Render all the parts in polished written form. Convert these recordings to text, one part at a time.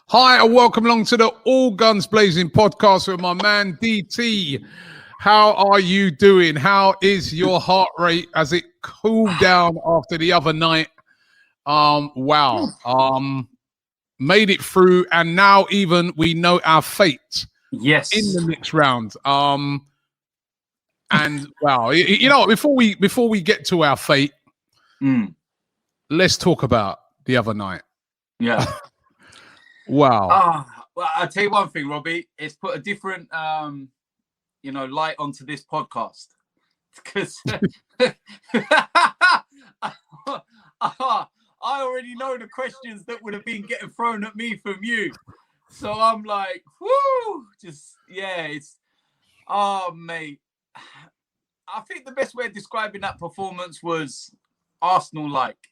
Hi, and welcome along to the All Guns Blazing podcast with my man DT. How are you doing? How is your heart rate as it cooled down after the other night? Wow. Made it through, and now even we know our fate. Yes. In the next round. And wow, you know, before we get to our fate, let's talk about the other night. Yeah. Wow. Well, I'll tell you one thing, Robbie. It's put a different, light onto this podcast because I already know the questions that would have been getting thrown at me from you. So I'm like, whoo, mate. I think the best way of describing that performance was Arsenal-like.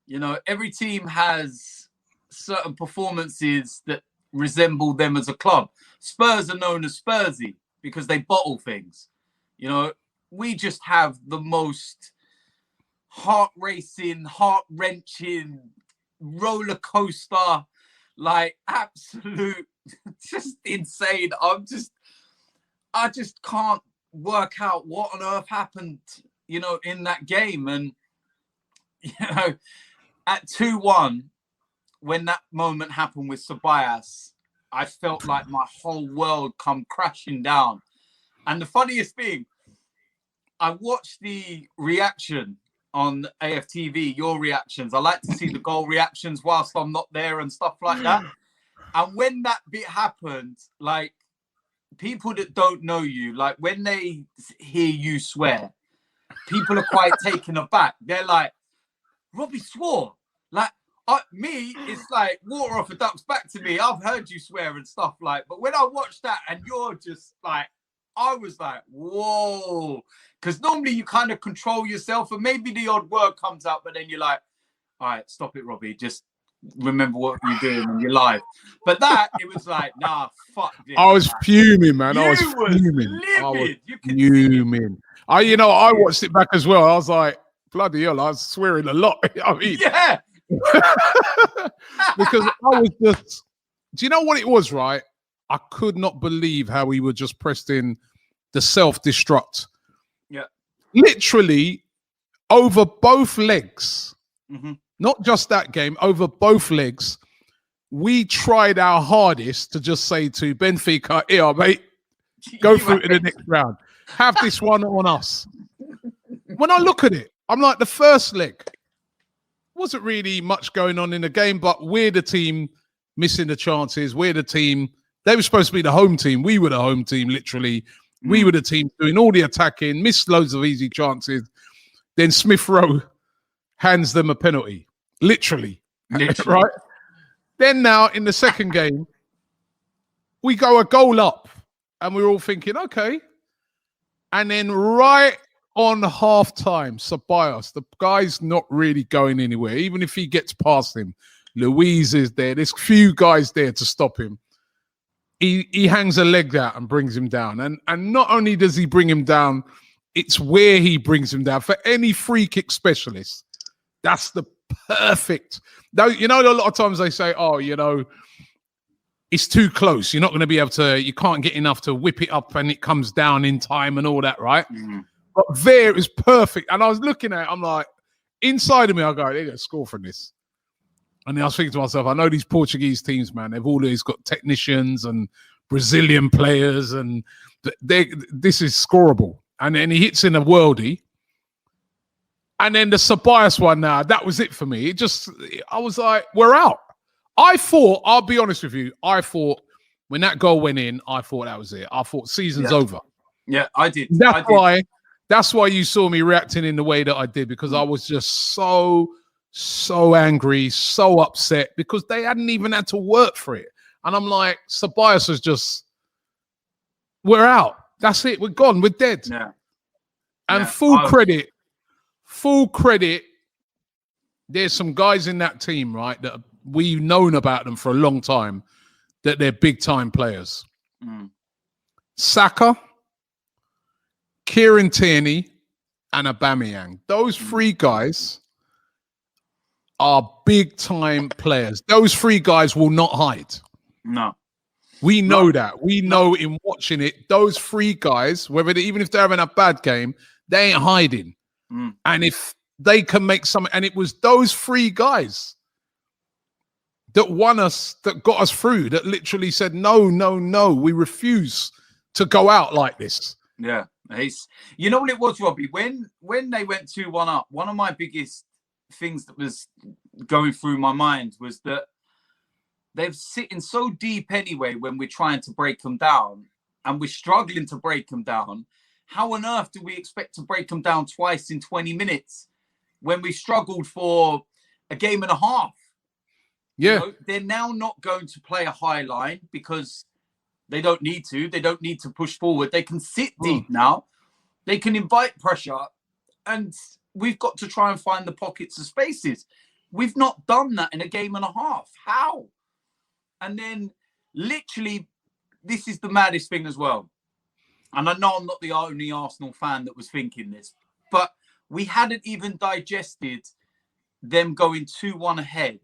You know, every team has certain performances that resemble them as a club. Spurs are known as Spursy because they bottle things. You know, we just have the most heart-racing, heart-wrenching, roller coaster, like absolute, just insane. I just can't work out what on earth happened, you know, in that game. And, you know, at 2-1, when that moment happened with Ceballos, I felt like my whole world come crashing down. And the funniest thing, I watched the reaction on AFTV, your reactions. I like to see the goal reactions whilst I'm not there and stuff like that. And when that bit happened, like, people that don't know you, like when they hear you swear, people are quite taken aback. They're like, Robbie swore. Like, me, it's like water off a duck's back to me. I've heard you swear and stuff like, but when I watched that and you're just like, I was like, whoa. Because normally you kind of control yourself and maybe the odd word comes out, but then you're like, all right, stop it, Robbie. Just remember what you're doing in your life. But that, it was like, nah, fuck this. I was fuming, man. I was fuming. I watched it back as well. I was like, bloody hell, I was swearing a lot. I mean, yeah. Because I was just, do you know what it was, right? I could not believe how we were just pressed in the self-destruct. Yeah. Literally over both legs. Mm-hmm. Not just that game, over both legs, we tried our hardest to just say to Benfica, here, mate, go through to the next round. Have this one on us. When I look at it, I'm like, the first leg wasn't really much going on in the game, but we're the team missing the chances. We're the team. They were supposed to be the home team. We were the home team, literally. We were the team doing all the attacking, missed loads of easy chances. Then Smith Rowe hands them a penalty, literally. Right? Then now in the second game, we go a goal up and we're all thinking, okay. And then right on half-time, Ceballos, the guy's not really going anywhere. Even if he gets past him, Luiz is there. There's few guys there to stop him. He hangs a leg out and brings him down. And not only does he bring him down, it's where he brings him down. For any free kick specialist, that's the perfect. Though, you know, a lot of times they say, oh, you know, it's too close. You're not going to be able to, you can't get enough to whip it up and it comes down in time and all that, right? Mm-hmm. But there it was perfect. And I was looking at it, I'm like, inside of me, I go, they're going to score from this. And then I was thinking to myself, I know these Portuguese teams, man, they've always got technicians and Brazilian players, and this is scoreable. And then he hits in a worldie. And then the Ceballos one now, that was it for me. I was like, we're out. I thought, I'll be honest with you, I thought when that goal went in, I thought that was it. I thought season's over. Yeah, I did. That's why you saw me reacting in the way that I did, because I was just so angry, so upset, because they hadn't even had to work for it. And I'm like, Ceballos was just, we're out. That's it. We're gone. We're dead. Yeah. And full credit, there's some guys in that team, right, that we've known about them for a long time, that they're big-time players. Saka, Kieran Tierney, and Aubameyang. Those three guys are big time players. Those three guys will not hide. No. We know that. We know in watching it, those three guys, even if they're having a bad game, they ain't hiding. And if they can make some, and it was those three guys that won us, that got us through, that literally said, no, we refuse to go out like this. Yeah. You know what it was, Robbie? When they went 2-1 up, one of my biggest things that was going through my mind was that they're sitting so deep anyway when we're trying to break them down, and we're struggling to break them down. How on earth do we expect to break them down twice in 20 minutes when we struggled for a game and a half? Yeah. You know, they're now not going to play a high line because they don't need to. They don't need to push forward. They can sit deep now. They can invite pressure. And we've got to try and find the pockets of spaces. We've not done that in a game and a half. How? And then literally, this is the maddest thing as well. And I know I'm not the only Arsenal fan that was thinking this, but we hadn't even digested them going 2-1 ahead,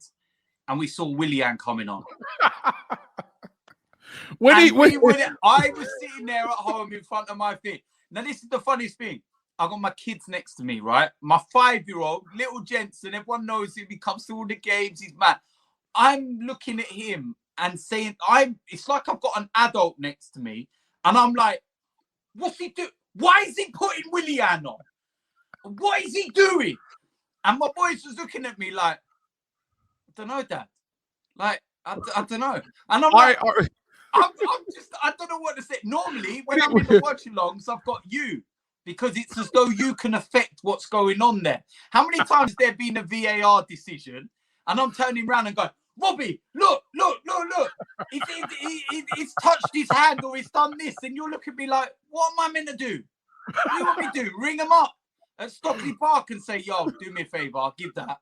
and we saw Willian coming on. I was sitting there at home in front of my thing. Now, this is the funniest thing. I got my kids next to me, right? My 5-year-old, little Jensen, everyone knows him. He comes to all the games. He's mad. I'm looking at him and saying, it's like I've got an adult next to me. And I'm like, what's he doing? Why is he putting Willian on? What is he doing? And my boys was looking at me like, I don't know, Dad. Like, I don't know. And I'm like, I'm just, I don't know what to say. Normally, when I'm in the watch-alongs, I've got you, because it's as though you can affect what's going on there. How many times there been a VAR decision, and I'm turning around and going, Robbie, look. He's touched his hand or he's done this, and you'll look at me like, what am I meant to do? What do you want me to do? Ring him up at Stockley Park and say, yo, do me a favour, I'll give that.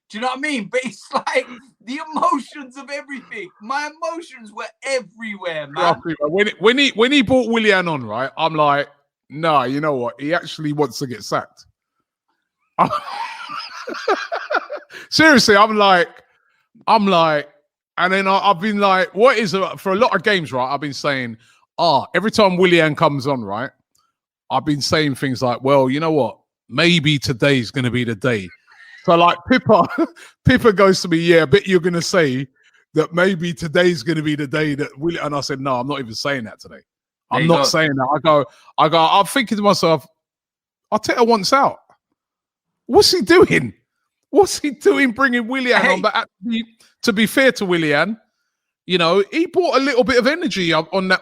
Do you know what I mean? But it's like the emotions of everything. My emotions were everywhere, man. When he brought Willian on, right, I'm like, nah, you know what? He actually wants to get sacked. Seriously, I'm like, and then I've been like, what is it? For a lot of games, right? I've been saying, every time Willian comes on, right? I've been saying things like, well, you know what? Maybe today's going to be the day. So like Pippa goes to me, yeah, I bet you're going to say that maybe today's going to be the day that Willian, and I said, no, I'm not even saying that today. I'm not saying that. I go, I'm thinking to myself, Arteta wants out. What's he doing? What's he doing bringing Willian on? But actually, to be fair to Willian, you know, he brought a little bit of energy on that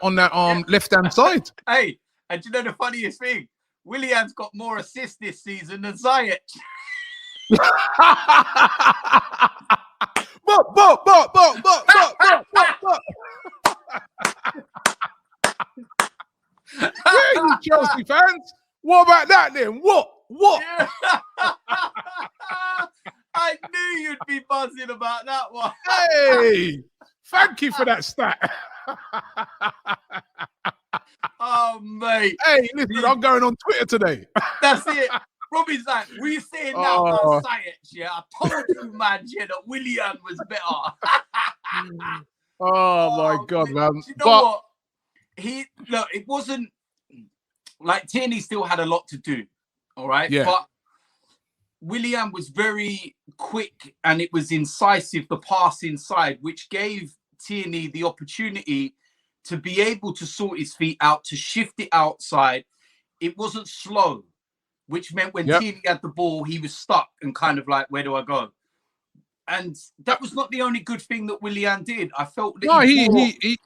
left-hand side. Hey, and do you know the funniest thing? Willian's got more assists this season than Ziyech. Yeah, you Chelsea fans. What about that then? What? Yeah. I knew you'd be buzzing about that one. Hey, thank you for that stat. Oh, mate. Hey, listen, I'm going on Twitter today. That's it. Robbie's like, what are you saying now about Ziyech? Yeah, I told you, man, yeah, that Willian was better. My God, man. You know what? It wasn't like Tierney still had a lot to do. All right. Yeah. But Willian was very quick and it was incisive, the pass inside, which gave Tierney the opportunity to be able to sort his feet out, to shift it outside. It wasn't slow, which meant when Tierney had the ball, he was stuck and kind of like, where do I go? And that was not the only good thing that Willian did. I felt that he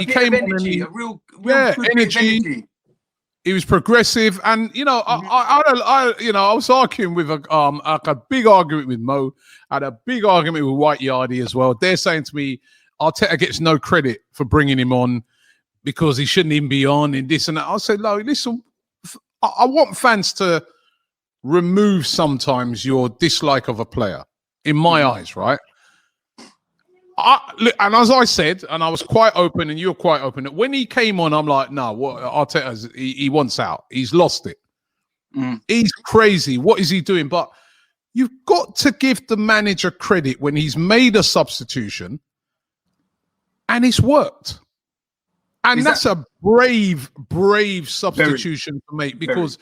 came energy, a real good energy. He was progressive, and you know, I was arguing with a big argument with Mo. I had a big argument with White Yardie as well. They're saying to me, Arteta gets no credit for bringing him on because he shouldn't even be on in this and that. I said, no, listen, I want fans to remove sometimes your dislike of a player. In my eyes, right? And as I said, and I was quite open, and you're quite open, that when he came on, I'm like, no, what Arteta's he wants out. He's lost it. He's crazy. What is he doing? But you've got to give the manager credit when he's made a substitution and it's worked. And that's a brave substitution to make, because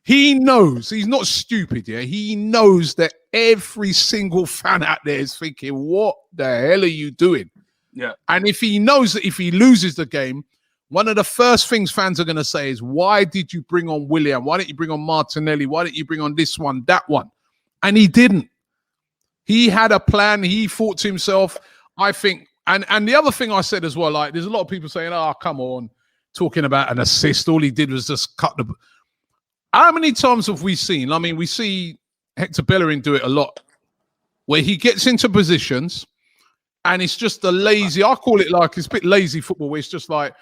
he knows, he's not stupid, yeah? He knows that every single fan out there is thinking, what the hell are you doing? Yeah. And if he knows that if he loses the game, one of the first things fans are going to say is, why did you bring on Willian? Why didn't you bring on Martinelli? Why didn't you bring on this one, that one? And he didn't. He had a plan. He thought to himself, I think, and the other thing I said as well, like, there's a lot of people saying, oh, come on, talking about an assist. All he did was just cut the... How many times have we seen? I mean, we see Hector Bellerin do it a lot, where he gets into positions and it's just a lazy, I call it like, it's a bit lazy football, where it's just like,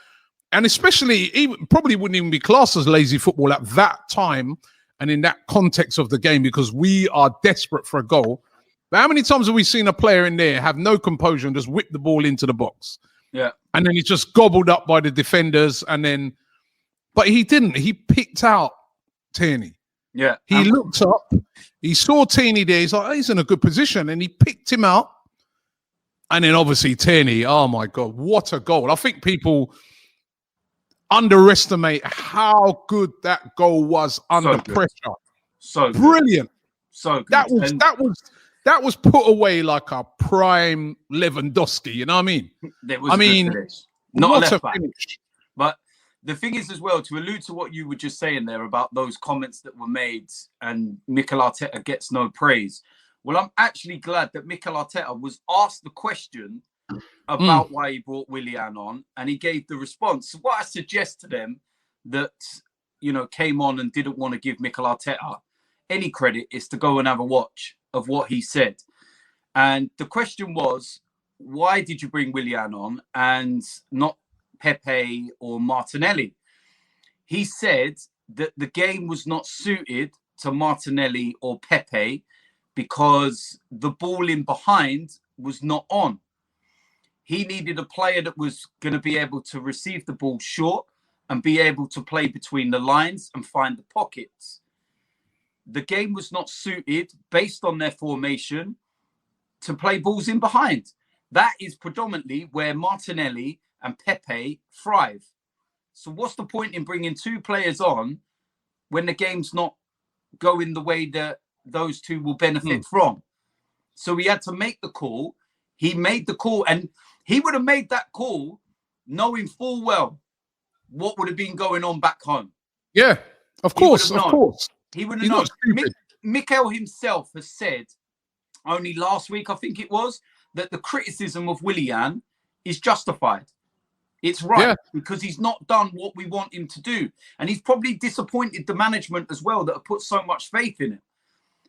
and especially, even probably wouldn't even be classed as lazy football at that time and in that context of the game, because we are desperate for a goal. But how many times have we seen a player in there have no composure and just whip the ball into the box? Yeah. And then he's just gobbled up by the defenders. And then, but he didn't. He picked out Tierney. Yeah. He looked up, he saw Tierney there. He's like, oh, he's in a good position. And he picked him out. And then obviously Tierney, oh my God, what a goal. I think people underestimate how good that goal was under pressure. So brilliant. So good. That was put away like a prime Lewandowski, you know what I mean? I mean, not a left back. But the thing is as well, to allude to what you were just saying there about those comments that were made and Mikel Arteta gets no praise. Well, I'm actually glad that Mikel Arteta was asked the question about why he brought Willian on, and he gave the response. So what I suggest to them that, you know, came on and didn't want to give Mikel Arteta any credit is to go and have a watch of what he said. And the question was, why did you bring Willian on and not Pepe or Martinelli? He said that the game was not suited to Martinelli or Pepe because the ball in behind was not on. He needed a player that was going to be able to receive the ball short and be able to play between the lines and find the pockets. The game was not suited, based on their formation, to play balls in behind. That is predominantly where Martinelli and Pepe thrive. So what's the point in bringing two players on when the game's not going the way that those two will benefit from? So he had to make the call. He made the call, and he would have made that call knowing full well what would have been going on back home. Yeah, of course, of course. He wouldn't have known. Mikel himself has said only last week, I think it was, that the criticism of Willian is justified. It's right because he's not done what we want him to do. And he's probably disappointed the management as well that have put so much faith in him.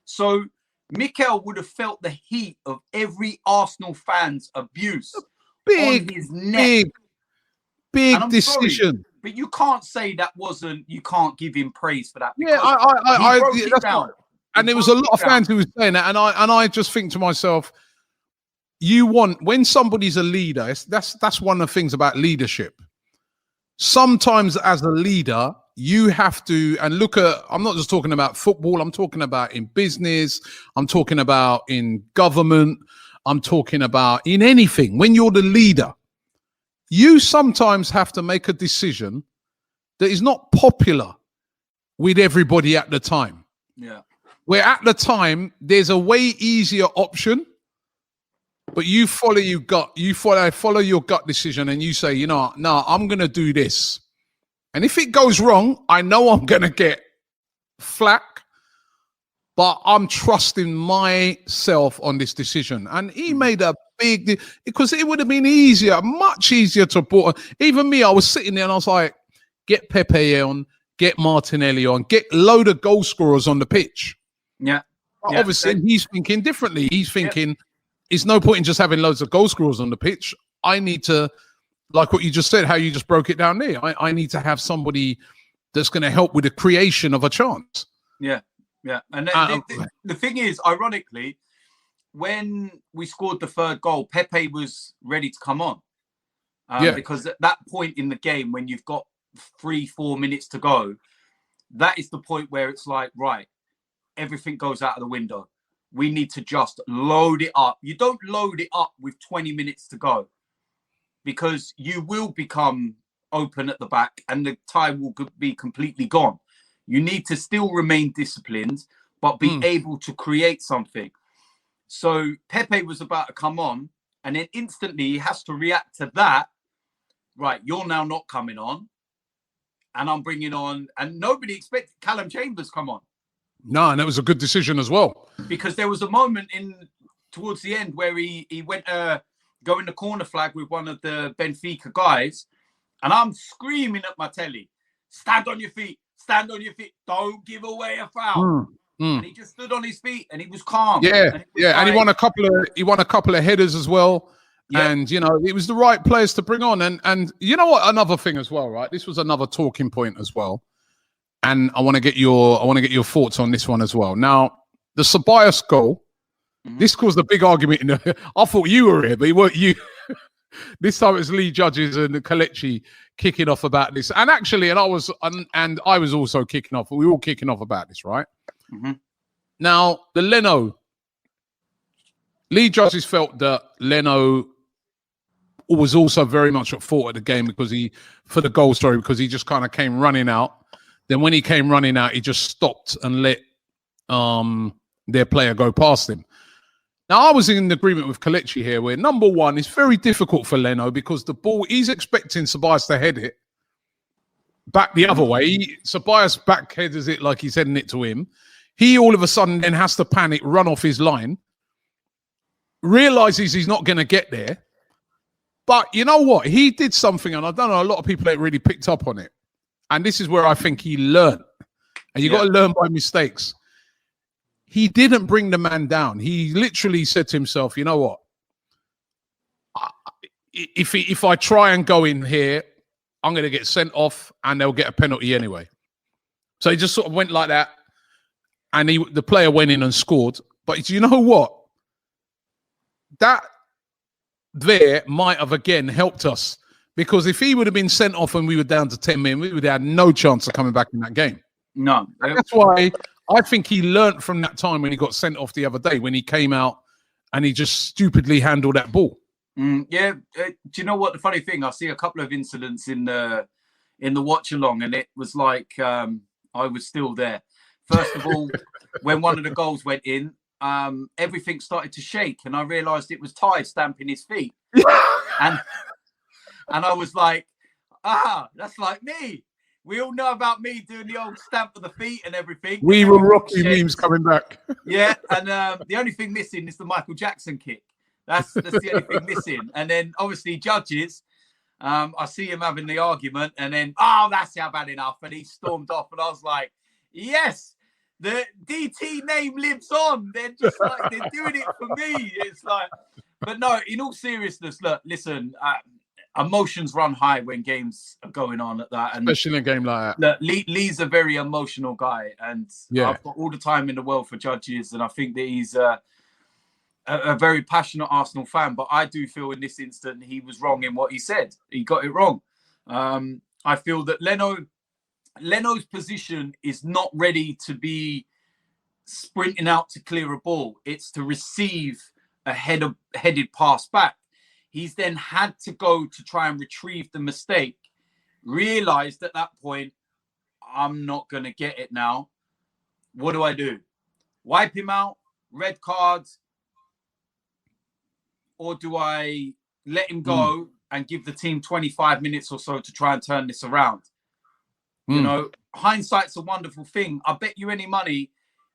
So Mikel would have felt the heat of every Arsenal fan's abuse on his neck. Big decision. Sorry, but you can't say that wasn't, you can't give him praise for that. Yeah, that's down. And there was a lot of fans who were saying that. And I just think to myself, you want, when somebody's a leader, that's one of the things about leadership. Sometimes as a leader, you have to, and look at, I'm not just talking about football, I'm talking about in business, I'm talking about in government, I'm talking about in anything. When you're the leader, you sometimes have to make a decision that is not popular with everybody at the time. Yeah. Where at the time, there's a way easier option, but you follow your gut, follow your gut decision, and you say, you know, no, I'm going to do this. And if it goes wrong, I know I'm going to get flack, but I'm trusting myself on this decision. And he made a big, because it would have been easier, much easier to put. Even me, I was sitting there and I was like, get Pepe on, get Martinelli on, get load of goal scorers on the pitch. Yeah. Obviously, he's thinking differently. He's thinking, it's no point in just having loads of goal scorers on the pitch. I need to, like what you just said, how you just broke it down there. I need to have somebody that's going to help with the creation of a chance. Yeah, yeah. And the thing is, ironically, when we scored the third goal, Pepe was ready to come on. Because at that point in the game, when you've got 3-4 minutes to go, that is the point where it's like, right, everything goes out of the window. we need to just load it up. You don't load it up with 20 minutes to go, because you will become open at the back and the tie will be completely gone. You need to still remain disciplined, but be able to create something. So Pepe was about to come on, and then instantly he has to react to that. Right, you're now not coming on, and I'm bringing on, and nobody expected Callum Chambers come on. No, and it was a good decision as well. Because there was a moment towards the end where he went go in the corner flag with one of the Benfica guys, and I'm screaming at my telly, stand on your feet, don't give away a foul. And he just stood on his feet and he was calm. And he won a couple of headers as well. Yeah. And you know, it was the right players to bring on. And you know what, another thing as well, right? This was another talking point as well. And I want to get your thoughts on this one as well. Now, the Ceballos goal, this caused a big argument. I thought you were here, but it weren't you. This time it was Lee Judges and Kelechi kicking off about this. And actually, I was also kicking off. We were all kicking off about this, right? Now, the Leno, Lee Judges felt that Leno was also very much at fault at the game because he just kind of came running out. Then when he came running out, he just stopped and let their player go past him. Now, I was in agreement with Kelechi here, where number one, it's very difficult for Leno because the ball, he's expecting Ceballos to head it back the other way. Ceballos backheaders it like he's heading it to him. He all of a sudden then has to panic, run off his line, realizes he's not going to get there. But you know what? He did something, and I don't know, a lot of people ain't really picked up on it. And this is where I think he learned. And you got to learn by mistakes. He didn't bring the man down. He literally said to himself, you know what? If I try and go in here, I'm going to get sent off and they'll get a penalty anyway. So he just sort of went like that. And the player went in and scored. But you know what? That there might have again helped us. Because if he would have been sent off and we were down to 10 men, we would have had no chance of coming back in that game. No. And that's why I think he learnt from that time when he got sent off the other day, when he came out and he just stupidly handled that ball. Do you know what? The funny thing, I see a couple of incidents in the watch along, and it was like I was still there. First of all, when one of the goals went in, everything started to shake, and I realised it was Ty stamping his feet. And I was like, that's like me. We all know about me doing the old stamp of the feet and everything. We were Rocky memes coming back. Yeah, and the only thing missing is the Michael Jackson kick. That's the only thing missing. And then obviously Judges, I see him having the argument, and then, that's how bad enough. And he stormed off, and I was like, yes, the DT name lives on. They're just like, they're doing it for me. It's like, but no, in all seriousness, look, listen, emotions run high when games are going on at that, and especially in a game like that. Look, Lee's a very emotional guy, and I've got all the time in the world for Judges, and I think that he's a very passionate Arsenal fan. But I do feel in this instant he was wrong in what he said. He got it wrong. I feel that Leno's position is not ready to be sprinting out to clear a ball. It's to receive a headed pass back. He's then had to go to try and retrieve the mistake, realized at that point, I'm not going to get it now. What do? Wipe him out, red cards, or do I let him go and give the team 25 minutes or so to try and turn this around? You know, hindsight's a wonderful thing. I bet you any money,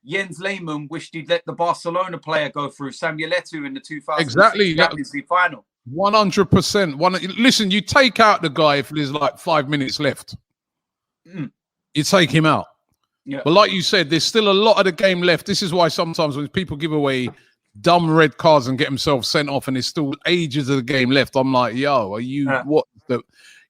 Jens Lehmann wished he'd let the Barcelona player go through, Samuel Eto'o, in the 2006 Champions League final. 100%. Listen, you take out the guy if there's like 5 minutes left. You take him out. Yeah. But like you said, there's still a lot of the game left. This is why sometimes when people give away dumb red cards and get themselves sent off and there's still ages of the game left, I'm like, yo, are you what?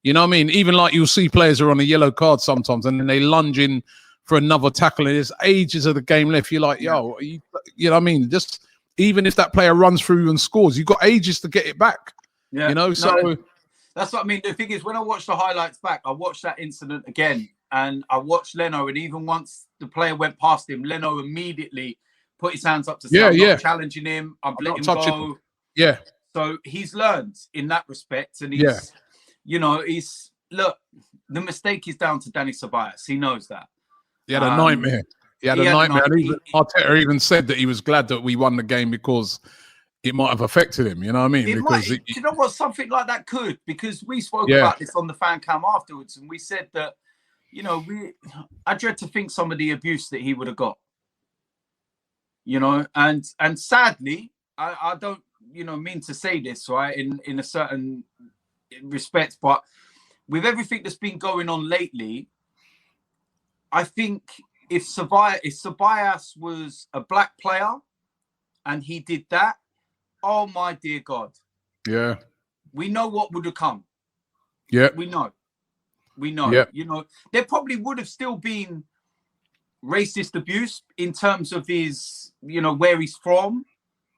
You know what I mean? Even like you'll see players are on a yellow card sometimes and then they lunge in for another tackle and there's ages of the game left. You're like, yo, you know what I mean? Just even if that player runs through and scores, you've got ages to get it back. Yeah, you know, so that's what I mean. The thing is, when I watched the highlights back, I watched that incident again and I watched Leno, and even once the player went past him, Leno immediately put his hands up to say, I'm not challenging him. I'm letting him go. Yeah. So he's learned in that respect. And he's, look, the mistake is down to Danny Ceballos. He knows that. He had a nightmare. He had a nightmare. Arteta even said that he was glad that we won the game because it might have affected him. You know what I mean? Do you know what? Something like that could, because we spoke about this on the fan cam afterwards, and we said that, I dread to think some of the abuse that he would have got. And sadly, I don't, mean to say this, right, in a certain respect, but with everything that's been going on lately, I think if Ceballos was a black player and he did that, oh my dear God. Yeah. We know what would have come. Yeah. We know. Yeah. There probably would have still been racist abuse in terms of his, where he's from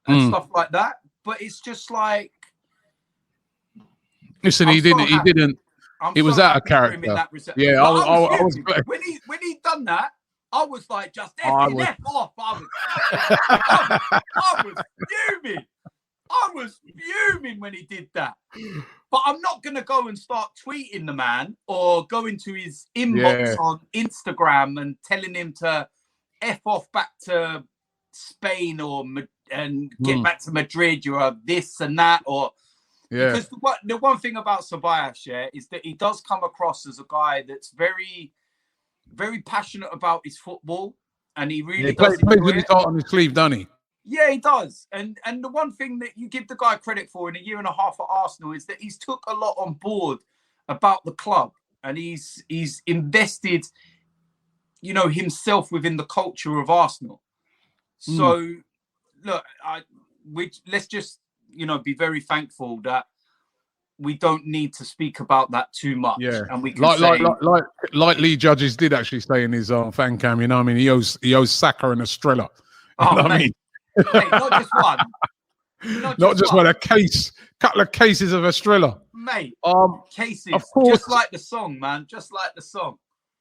and stuff like that. But it's just like, listen, he didn't. It was out of character. Yeah, I was when he done that, I was like, just F off. I was fuming. I was fuming when he did that. But I'm not going to go and start tweeting the man or go into his inbox on Instagram and telling him to F off back to Spain and get back to Madrid. You're this and that. Because the one thing about Ceballos, is that he does come across as a guy that's very, very passionate about his football. And he really does plays with his heart on his sleeve, doesn't he? Yeah, he does. And the one thing that you give the guy credit for in a year and a half at Arsenal is that he's took a lot on board about the club, and he's invested, himself within the culture of Arsenal. So, look, let's just, be very thankful that we don't need to speak about that too much. Yeah, and we can like Lee Judges did actually say in his fan cam. You know, what I mean, he owes Saka and Estrella. You know what I mean? Mate, not just one. Not just one. Couple of cases of Estrella. Mate, cases. Of course. Just like the song, man. Just like the song.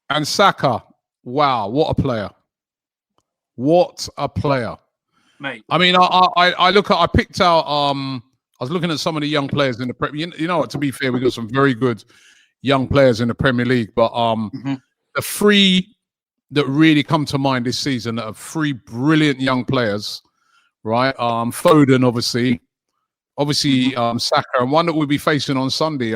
And Saka, wow, what a player. What a player. Mate. I mean, I picked out, I was looking at some of the young players in the Premier. You know what, to be fair, we got some very good young players in the Premier League, but the three that really come to mind this season are three brilliant young players, right? Foden, obviously, Saka, and one that we'll be facing on Sunday,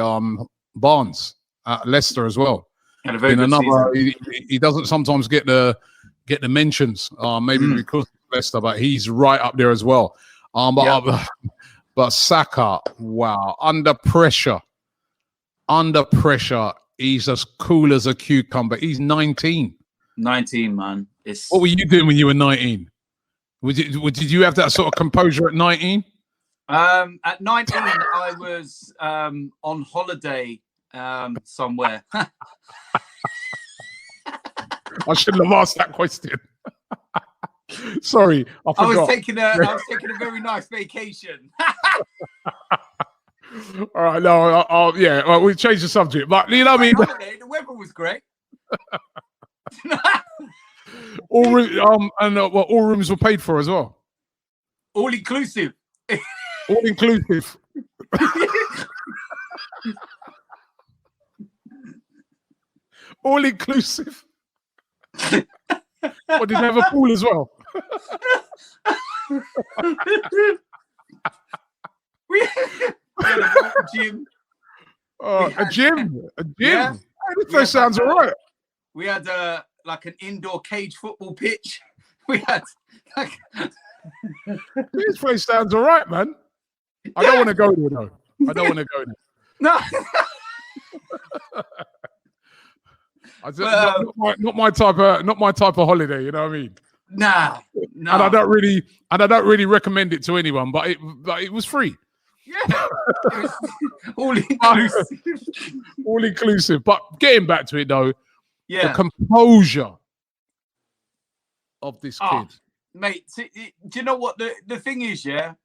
Barnes at Leicester as well. And a very good season. He doesn't sometimes get the mentions, maybe because of Leicester, but he's right up there as well. But Saka, wow, under pressure, he's as cool as a cucumber. He's 19. 19, man. What were you doing when you were 19? Did you have that sort of composure at 19? At 19, I was on holiday somewhere. I shouldn't have asked that question. Sorry, I forgot. I was taking a very nice vacation. All right, no, we changed the subject, but you know what I mean. Holiday, the weather was great. All rooms were paid for as well. All inclusive. All inclusive. All inclusive. What, did you have a pool as well? We had a gym. A gym. Yeah. This place sounds all right. We had like an indoor cage football pitch. We had this place sounds all right, man. I don't want to go there though. I don't want to go there. No. Not my type of holiday. You know what I mean? Nah. And I don't really recommend it to anyone. But it was free. Yeah. All inclusive. All inclusive. But getting back to it though, the composure of this kid, mate. Do you know what the thing is? Yeah.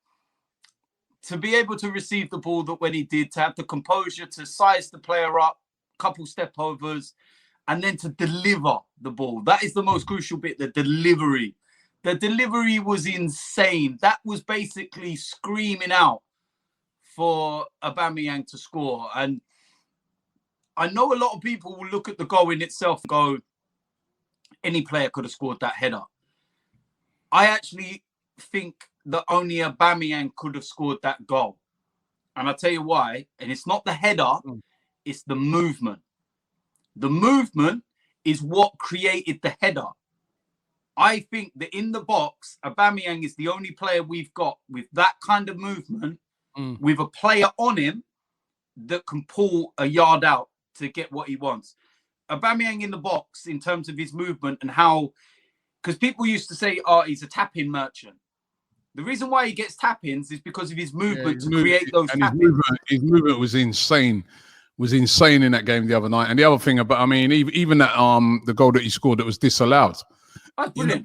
To be able to receive the ball that when he did, to have the composure to size the player up, couple step overs, and then to deliver the ball. That is the most crucial bit, the delivery. The delivery was insane. That was basically screaming out for Aubameyang to score. And I know a lot of people will look at the goal in itself and go, any player could have scored that header. I actually think that only Aubameyang could have scored that goal. And I'll tell you why. And it's not the header, it's the movement. The movement is what created the header. I think that in the box, Aubameyang is the only player we've got with that kind of movement, with a player on him that can pull a yard out to get what he wants. Aubameyang in the box, in terms of his movement and how, because people used to say, oh, he's a tap-in merchant. The reason why he gets tap-ins is because of his movement to create those tap-ins. His movement was insane. Was insane in that game the other night. And the other thing about, I mean, even that the goal that he scored that was disallowed. That's brilliant.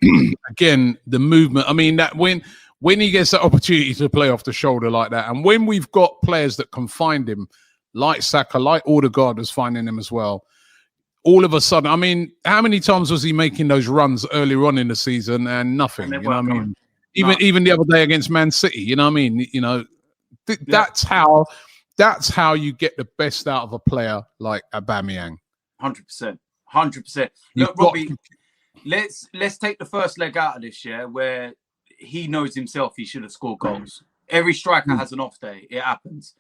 Again, the movement. I mean, that when he gets that opportunity to play off the shoulder like that, and when we've got players that can find him, like Saka, like Odegaard was finding him as well, all of a sudden, I mean, how many times was he making those runs earlier on in the season and nothing? You know what I mean? Even the other day against Man City, you know what I mean? You know, that's how you get the best out of a player like Aubameyang. 100%. 100%. Look, Robbie, let's take the first leg out of this, where he knows himself he should have scored goals. Every striker has an off day. It happens.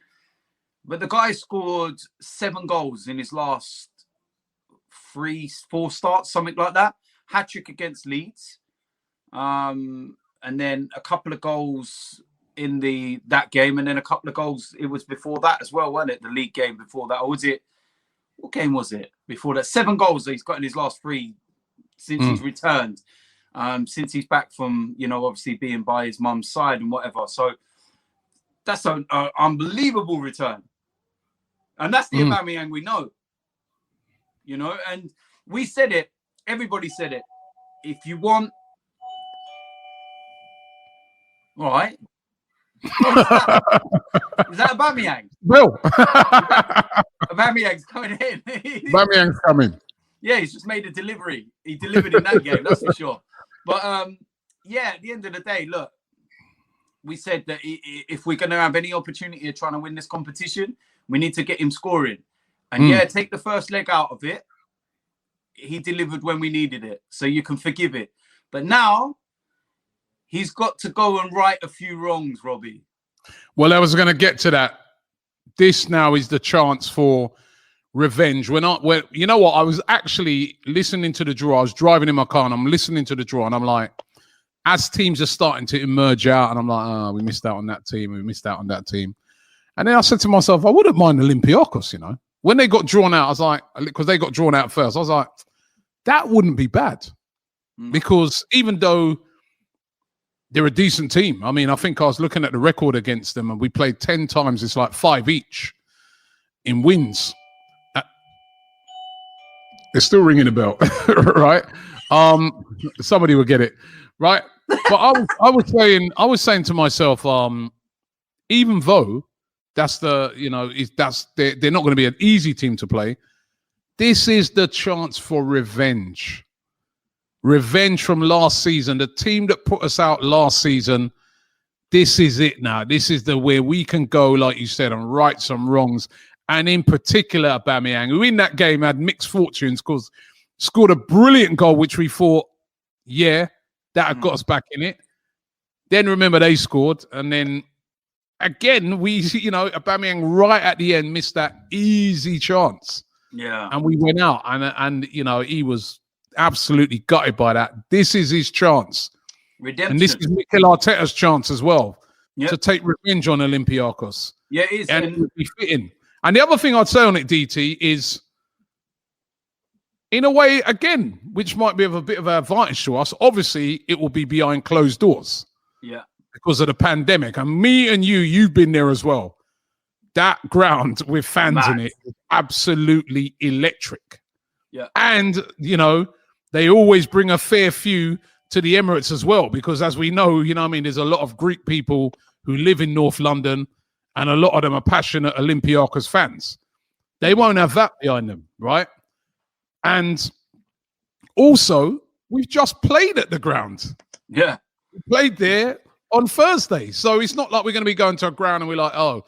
But the guy scored 7 goals in his last 3-4 starts, something like that. Hat-trick against Leeds. And then a couple of goals in that game, and then a couple of goals. It was before that as well, wasn't it? The league game before that. Or was it? What game was it before that? 7 goals that he's got in his last 3 since he's returned. Since he's back from, obviously being by his mum's side and whatever. So that's an unbelievable return. And that's the Aubameyang we know. And we said it. Everybody said it. If you want... All right. Is that Aubameyang? Will. Aubameyang's coming in. Aubameyang's coming. Yeah, he's just made a delivery. He delivered in that game, that's for sure. But at the end of the day, look, we said that if we're going to have any opportunity of trying to win this competition, we need to get him scoring. And take the first leg out of it. He delivered when we needed it, so you can forgive it. But now he's got to go and right a few wrongs, Robbie. Well, I was going to get to that. This now is the chance for revenge. You know what? I was actually listening to the draw. I was driving in my car and I'm listening to the draw and I'm like, as teams are starting to emerge out, and I'm like, we missed out on that team. We missed out on that team. And then I said to myself, I wouldn't mind Olympiacos, When they got drawn out, I was like, because they got drawn out first, I was like, that wouldn't be bad. Because even though they're a decent team, I mean, I think I was looking at the record against them and we played 10 times. It's like 5 each in wins. It's still ringing a bell, right? Somebody will get it, right? But I was saying to myself, even though that's they're not going to be an easy team to play. This is the chance for revenge. Revenge from last season. The team that put us out last season. This is it now. This is where we can go, like you said, and right some wrongs. And in particular, Aubameyang, who in that game had mixed fortunes because scored a brilliant goal, which we thought, that had got us back in it. Then remember they scored, and then again Aubameyang right at the end missed that easy chance. Yeah, and we went out, and he was absolutely gutted by that. This is his chance, redemption, and this is Mikel Arteta's chance as well to take revenge on Olympiacos. Yeah, it is, and it would be fitting. And the other thing I'd say on it, DT, is in a way, again, which might be of a bit of an advantage to us. Obviously, it will be behind closed doors. Yeah, because of the pandemic, and me and you've been there as well. That ground with fans in it is absolutely electric. Yeah. And, they always bring a fair few to the Emirates as well, because as we know, there's a lot of Greek people who live in North London, and a lot of them are passionate Olympiacos fans. They won't have that behind them, right? And also, we've just played at the ground. Yeah. We played there on Thursday. So it's not like we're going to be going to a ground and we're like, oh,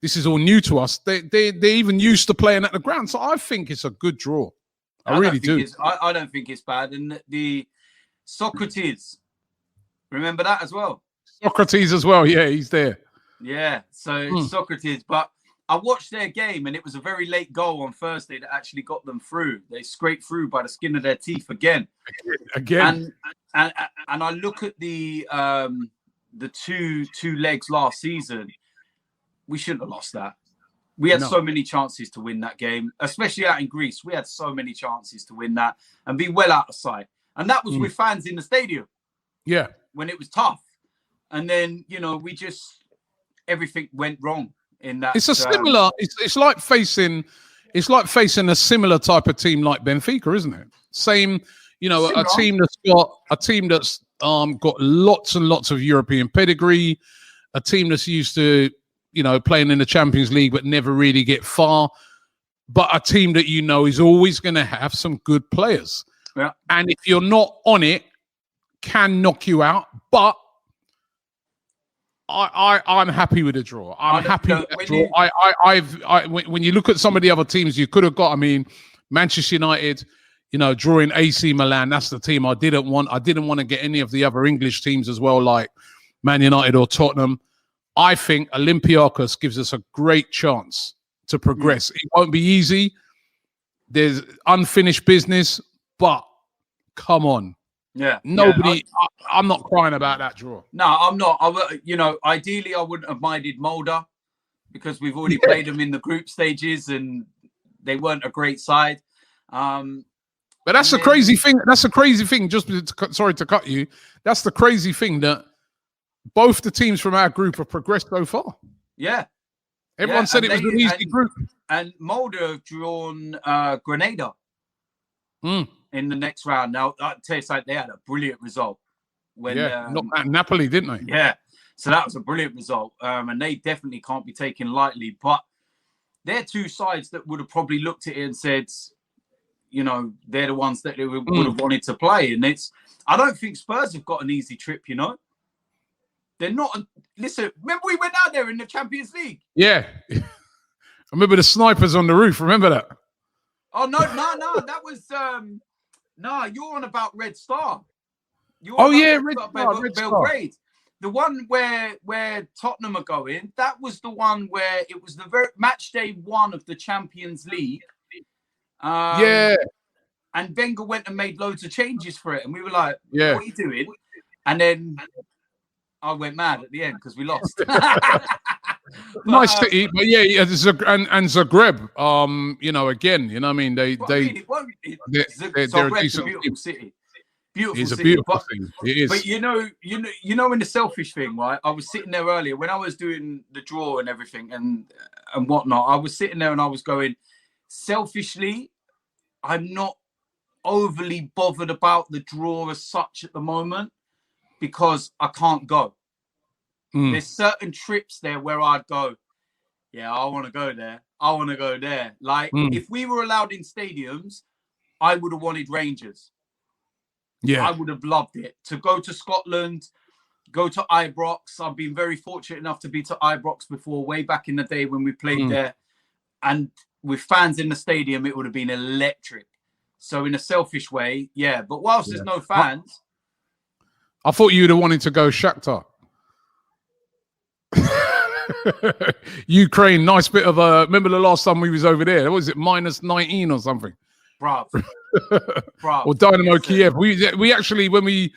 this is all new to us. They're even used to playing at the ground. So I think it's a good draw. I really do. I don't think it's bad. And the Socrates, remember that as well? Socrates as well. Yeah, he's there. Yeah, so Socrates. But I watched their game, and it was a very late goal on Thursday that actually got them through. They scraped through by the skin of their teeth again. And I look at the two legs last season. We shouldn't have lost that. We had so many chances to win that game, especially out in Greece. We had so many chances to win that and be well out of sight. And that was with fans in the stadium. Yeah. When it was tough. And then, everything went wrong in that. It's a similar, it's like facing a similar type of team like Benfica, isn't it? Same, a team that's got lots and lots of European pedigree, a team that's used to, playing in the Champions League, but never really get far. But a team that is always going to have some good players. Yeah. And if you're not on it, can knock you out. But I'm happy with the draw. I'm happy with the draw. When you look at some of the other teams you could have got, Manchester United, drawing AC Milan, that's the team I didn't want. I didn't want to get any of the other English teams as well, like Man United or Tottenham. I think Olympiacos gives us a great chance to progress. It won't be easy. There's unfinished business, but come on. Yeah. I'm not crying about that draw. No, I'm not. Ideally, I wouldn't have minded Mulder because we've already played them in the group stages and they weren't a great side. But that's the crazy thing. That's the crazy thing. Sorry to cut you. That's the crazy thing that both the teams from our group have progressed so far. Yeah. Everyone said it was an easy group. And Mulder have drawn Grenada in the next round. Now, I'll tell you something, they had a brilliant result. Not at Napoli, didn't they? Yeah. So that was a brilliant result. And they definitely can't be taken lightly. But they're two sides that would have probably looked at it and said, they're the ones that they would have wanted to play. And I don't think Spurs have got an easy trip, They're not. Listen, remember we went out there in the Champions League? Yeah. I remember the snipers on the roof. Remember that? Oh, no. That was, you're on about Red Star. Red Star. Belgrade. The one where Tottenham are going, that was the one where it was the very match day 1 of the Champions League. And Wenger went and made loads of changes for it. And we were like, what are you doing? And then I went mad at the end because we lost. Nice to eat, but and Zagreb, again, they're a decent beautiful city. It's a beautiful thing. It is. But in the selfish thing, right? I was sitting there earlier when I was doing the draw and everything and whatnot. I was sitting there and I was going, selfishly, I'm not overly bothered about the draw as such at the moment because I can't go. There's certain trips there where I'd go, I want to go there. I want to go there. Like, if we were allowed in stadiums, I would have wanted Rangers. Yeah. I would have loved it. To go to Scotland, go to Ibrox. I've been very fortunate enough to be to Ibrox before, way back in the day when we played there. And with fans in the stadium, it would have been electric. So in a selfish way, But whilst there's no fans... I thought you'd have wanted to go Shakhtar. Ukraine, nice bit of remember the last time we was over there? What was it, -19 or something? Bruv. Or Dynamo Kiev. We actually, the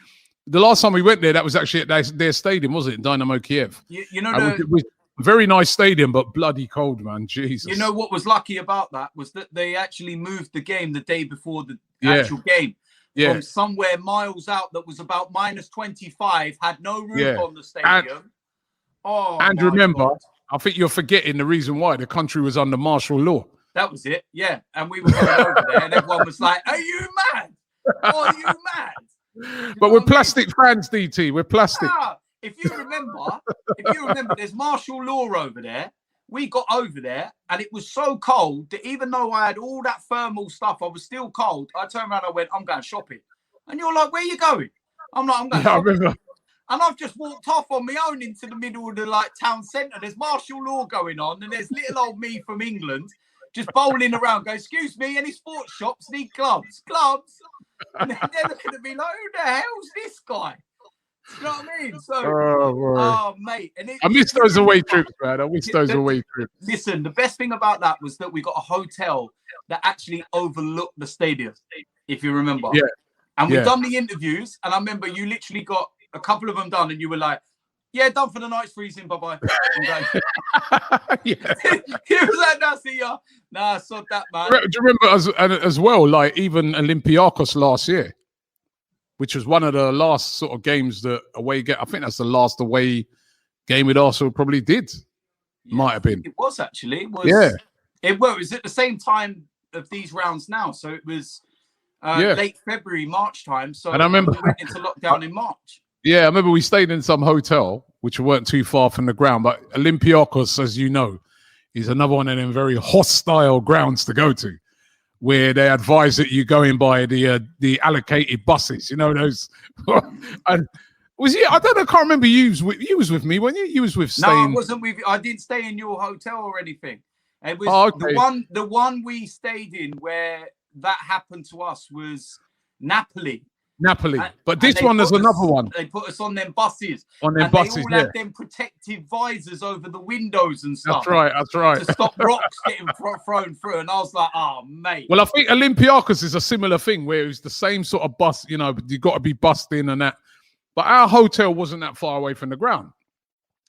last time we went there, that was actually at their stadium, was it? Dynamo Kiev. It was a very nice stadium, but bloody cold, man. Jesus. You know what was lucky about that was that they actually moved the game the day before the actual game. From somewhere miles out that was about -25, had no roof on the stadium. And remember, God. I think you're forgetting the reason why the country was under martial law. That was it, And we were going over there, and everyone was like, "Are you mad? Are you mad?" But we're plastic fans, DT. We're plastic. If you remember, there's martial law over there. We got over there, and it was so cold that even though I had all that thermal stuff, I was still cold. I turned around, I went, "I'm going shopping," and you're like, "Where are you going?" I'm like, I'm going. Yeah, I remember. And I've just walked off on my own into the middle of the like town centre. There's martial law going on, and there's little old me from England just bowling around. Go, excuse me, any sports shops need gloves? Gloves? And they're looking at me like, who the hell's this guy? You know what I mean? So, oh mate, and I miss those away trips, man. I miss those away trips. Listen, the best thing about that was that we got a hotel that actually overlooked the stadium, if you remember. Yeah. And we've done the interviews, and I remember you literally got a couple of them done, and you were like, "Yeah, done for the night, freezing. Bye bye." Yeah. He was like, "Nah, see ya. Nah, sod that, man." Do you remember as well? Like even Olympiacos last year, which was one of the last sort of games that away game. I think that's the last away game with Arsenal probably did. Yeah, might have been. It was actually. It was. Yeah. It was at the same time of these rounds now, so it was late February, March time. So and I remember we went into lockdown in March. Yeah, I remember we stayed in some hotel, which weren't too far from the ground. But Olympiacos, as you know, is another one of them very hostile grounds to go to, where they advise that you go in by the allocated buses. You know those. And was you? I don't know. I can't remember. You was with me, weren't you? You was with staying. No, I wasn't with you. I didn't stay in your hotel or anything. It was the one we stayed in where that happened to us was Napoli. But this one is another one. They put us on them buses. On them buses, they all had them protective visors over the windows and stuff. That's right. To stop rocks getting thrown through. And I was like, oh, mate. Well, I think Olympiacos is a similar thing where it's the same sort of bus, you know, you got to be bussed in and that. But our hotel wasn't that far away from the ground.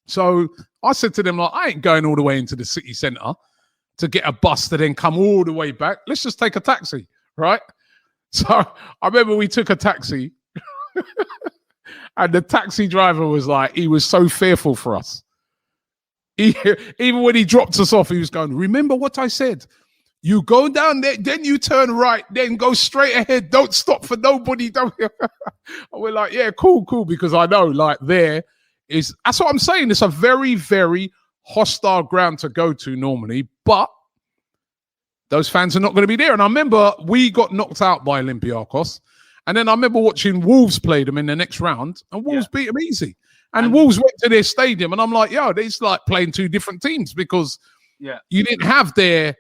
So I said to them, like, I ain't going all the way into the city centre to get a bus to then come all the way back. Let's just take a taxi, right? So I remember we took a taxi and the taxi driver was like, he was so fearful for us. Even when he dropped us off, he was going, remember what I said? You go down there, then you turn right, then go straight ahead. Don't stop for nobody. Don't. We're like, yeah, cool. Because I know like that's what I'm saying. It's a very, very hostile ground to go to normally, but those fans are not going to be there. And I remember we got knocked out by Olympiacos. And then I remember watching Wolves play them in the next round, and Wolves beat them easy. And Wolves went to their stadium, and I'm like, yo, it's like playing two different teams because you didn't have their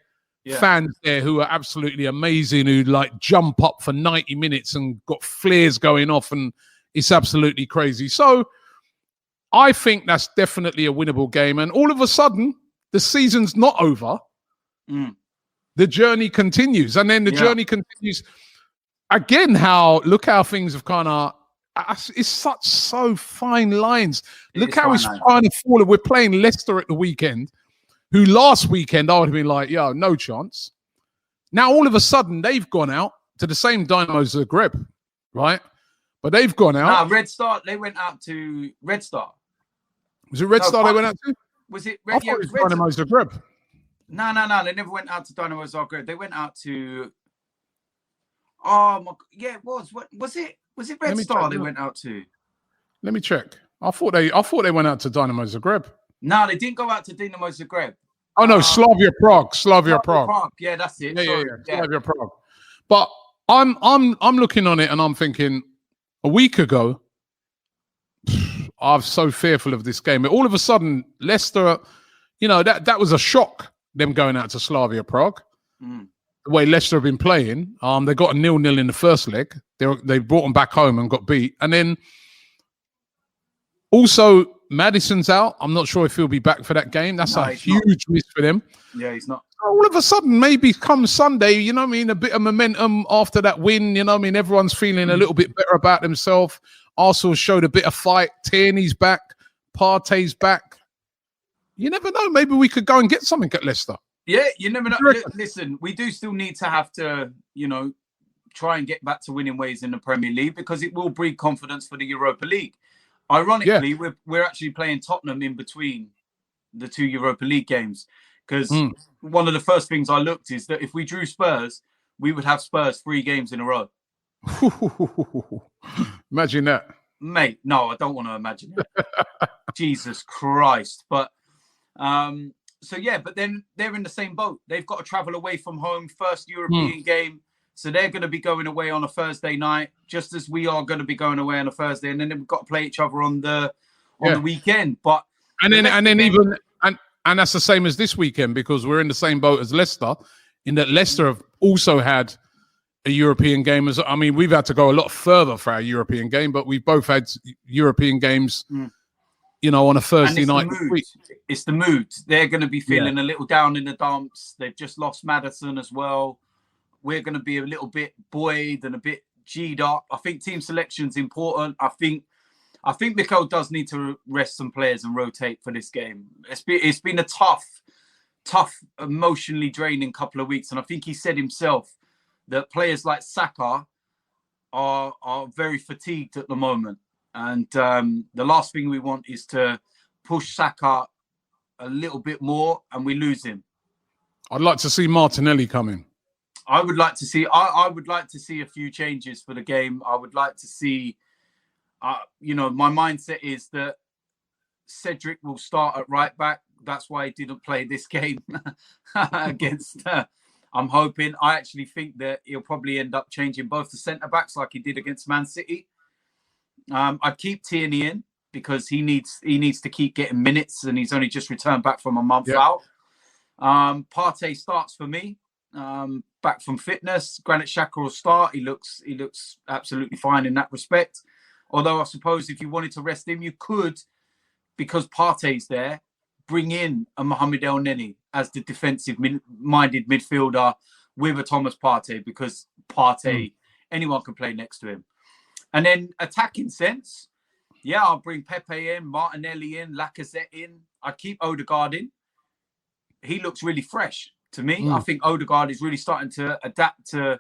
fans there who are absolutely amazing, who like jump up for 90 minutes and got flares going off, and it's absolutely crazy. So I think that's definitely a winnable game. And all of a sudden, the season's not over. The journey continues, and then the journey continues again. Look how things have kind of. It's so fine lines. Look how it's kind of fallen. We're playing Leicester at the weekend, who last weekend I would have been like, yo, no chance. Now all of a sudden they've gone out to the same Dynamo Zagreb, right? But they've gone out. No, Red Star. They went out to Red Star. Was it Red Star they went out to? Was it Red? I thought it was Dynamo Zagreb. No. They never went out to Dynamo Zagreb. They went out to. Oh my! Yeah, it was. What was it? Was it Red Star they went out to? Let me check. I thought they went out to Dynamo Zagreb. No, they didn't go out to Dynamo Zagreb. Oh no, Slavia Prague. Slavia Prague. Yeah, that's it. Yeah. Slavia Prague. But I'm looking on it and I'm thinking, a week ago, I was so fearful of this game. All of a sudden, Leicester, you know, that was a shock. Them going out to Slavia Prague, the way Leicester have been playing. They got a 0-0 in the first leg. They brought them back home and got beat. And then also Maddison's out. I'm not sure if he'll be back for that game. That's a huge miss for them. Yeah, he's not. All of a sudden, maybe come Sunday, you know what I mean, a bit of momentum after that win. You know what I mean, everyone's feeling a little bit better about themselves. Arsenal showed a bit of fight. Tierney's back. Partey's back. You never know. Maybe we could go and get something at Leicester. Yeah, you never know. Listen, we do still need to have to, you know, try and get back to winning ways in the Premier League because it will breed confidence for the Europa League. Ironically, we're actually playing Tottenham in between the two Europa League games because one of the first things I looked is that if we drew Spurs, we would have Spurs 3 games in a row. Imagine that. Mate, no, I don't want to imagine it. Jesus Christ. But so yeah, but then they're in the same boat. They've got to travel away from home, first European game, So they're going to be going away on a Thursday night, just as we are going to be going away on a Thursday, and then we've got to play each other on the weekend. But and that's the same as this weekend, because we're in the same boat as Leicester, in that Leicester have also had a European game. I mean, we've had to go a lot further for our European game, but we've both had European games, you know, on a Thursday night. It's the mood. They're going to be feeling a little down in the dumps. They've just lost Maddison as well. We're going to be a little bit buoyed and a bit G'd up. I think team selection's important. I think Mikel does need to rest some players and rotate for this game. It's been a tough, emotionally draining couple of weeks. And I think he said himself that players like Saka are very fatigued at the moment. And the last thing we want is to push Saka a little bit more and we lose him. I'd like to see Martinelli come in. I would like to see a few changes for the game. I would like to see, you know, my mindset is that Cedric will start at right back. That's why he didn't play this game against. I'm hoping. I actually think that he'll probably end up changing both the centre backs like he did against Man City. I'd keep Tierney in because he needs to keep getting minutes, and he's only just returned back from a month out. Partey starts for me. Back from fitness. Granit Xhaka will start. He looks absolutely fine in that respect. Although I suppose if you wanted to rest him, you could, because Partey's there, bring in a Mohamed El Neni as the defensive-minded midfielder with a Thomas Partey, because Partey, anyone can play next to him. And then attacking sense, I'll bring Pepe in, Martinelli in, Lacazette in. I'd keep Odegaard in. He looks really fresh to me. I think Odegaard is really starting to adapt to,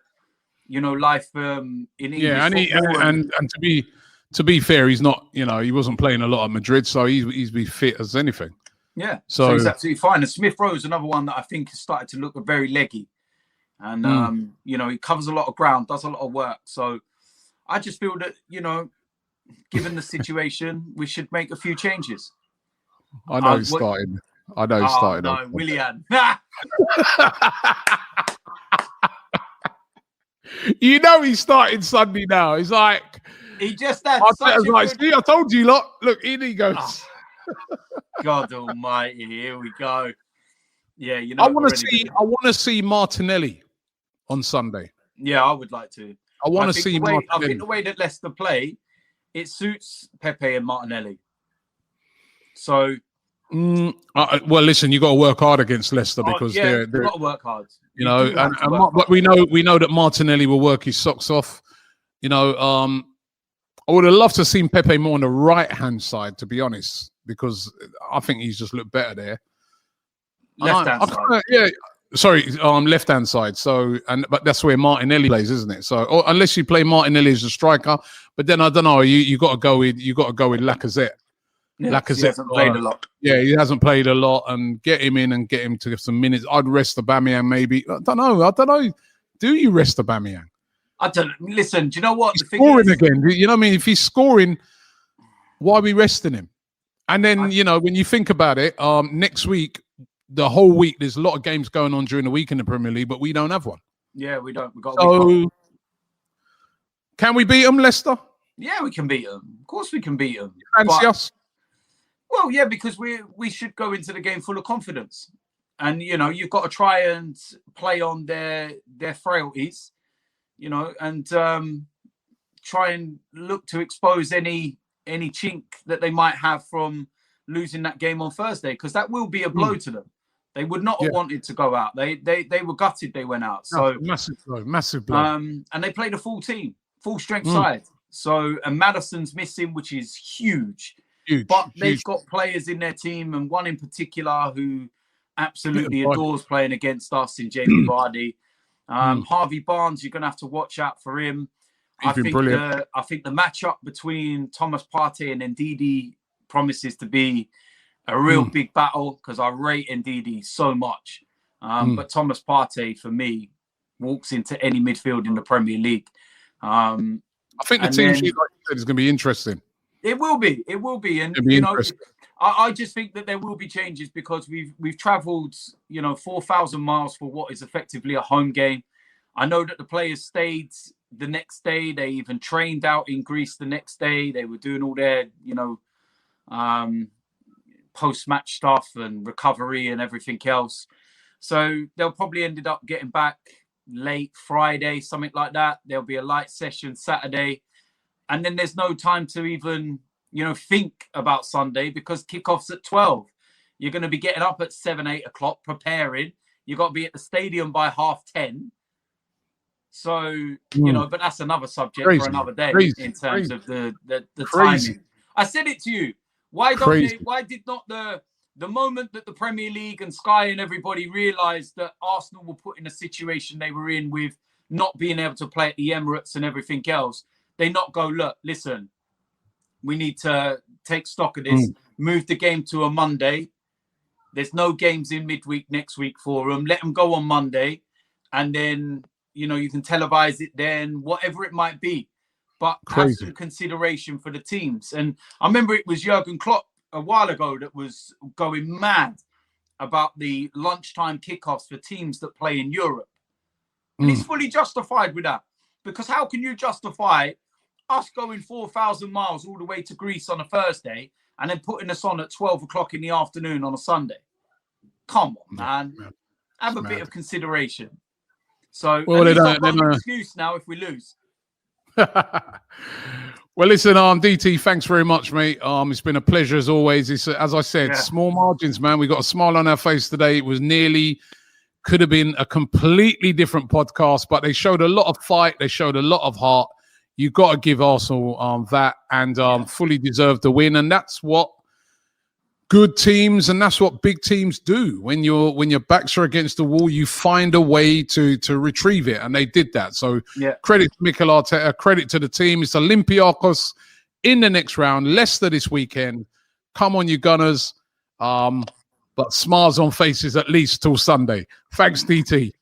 you know, life in English football. And to be fair, he's not, you know, he wasn't playing a lot at Madrid, so he's be fit as anything. Yeah, so he's absolutely fine. And Smith Rowe is another one that I think has started to look very leggy. And, you know, he covers a lot of ground, does a lot of work. So I just feel that, you know, given the situation, we should make a few changes. I know he's starting. I know he's starting. No, Willian. You know he's starting Sunday now. He's like... He just had see, I told you, lot. Look, in he goes. God almighty, here we go. Yeah, you know. I want to see Martinelli on Sunday. Yeah, I would like to. I think the way that Leicester play, it suits Pepe and Martinelli. So, well, listen, you got to work hard against Leicester because they're got to work hard. You know, but we know that Martinelli will work his socks off. You know, I would have loved to have seen Pepe more on the right-hand side, to be honest, because I think he's just looked better there. Left-hand side. Left-hand side. So, but that's where Martinelli plays, isn't it? So, unless you play Martinelli as a striker, but then I don't know. You got to go with Lacazette. Yeah, Lacazette he hasn't played a lot. Yeah, he hasn't played a lot, and get him in and get him to some minutes. I'd rest Aubameyang maybe. I don't know. Do you rest Aubameyang? Listen, do you know what? He's scoring again. You know what I mean? If he's scoring, why are we resting him? And then, you know, when you think about it, next week, the whole week, there's a lot of games going on during the week in the Premier League, but we don't have one. Yeah, we don't. We've got can we beat them, Leicester? Yeah, we can beat them. Of course we can beat them. Fancy us? Well, yeah, because we should go into the game full of confidence. And, you know, you've got to try and play on their frailties. You know, and try and look to expose any chink that they might have from losing that game on Thursday, because that will be a blow to them. They would not have wanted to go out. They were gutted they went out. So massive blow. And they played a full team, full strength side. So, and Maddison's missing, which is huge. But they've got players in their team, and one in particular who absolutely adores playing against us in Jamie Vardy. Harvey Barnes, you're going to have to watch out for him. I think the matchup between Thomas Partey and Ndidi promises to be a real big battle, because I rate Ndidi so much. But Thomas Partey, for me, walks into any midfield in the Premier League. I think the team sheet, like you said, is going to be interesting. It will be. And, you know, I just think that there will be changes, because we've travelled, you know, 4,000 miles for what is effectively a home game. I know that the players stayed the next day. They even trained out in Greece the next day. They were doing all their, post-match stuff and recovery and everything else. So they'll probably ended up getting back late Friday, something like that. There'll be a light session Saturday. And then there's no time to even, think about Sunday because kickoff's at 12. You're going to be getting up at 7, 8 o'clock, preparing. You've got to be at the stadium by 10:30. So, but that's another subject for another day in terms of the timing. I said it to you. Why did not the moment that the Premier League and Sky and everybody realised that Arsenal were put in a situation they were in with not being able to play at the Emirates and everything else, they not go, look, listen, we need to take stock of this, move the game to a Monday. There's no games in midweek next week for them. Let them go on Monday. And then, you can televise it then, whatever it might be. But have some consideration for the teams. And I remember it was Jurgen Klopp a while ago that was going mad about the lunchtime kickoffs for teams that play in Europe. And he's fully justified with that. Because how can you justify us going 4,000 miles all the way to Greece on a Thursday and then putting us on at 12 o'clock in the afternoon on a Sunday? Come on, man. Have a bit of consideration. So I've got an excuse now if we lose. Well, listen, DT, thanks very much, mate. It's been a pleasure as always. It's as I said, small margins, man. We got a smile on our face today. It was could have been a completely different podcast, but they showed a lot of fight. They showed a lot of heart. You got to give Arsenal that, and fully deserved the win. And that's what good teams, and that's what big teams do. When your backs are against the wall, you find a way to retrieve it, and they did that. So credit to Mikel Arteta, credit to the team. It's Olympiacos in the next round, Leicester this weekend. Come on, you Gunners. But smiles on faces at least till Sunday. Thanks, DT.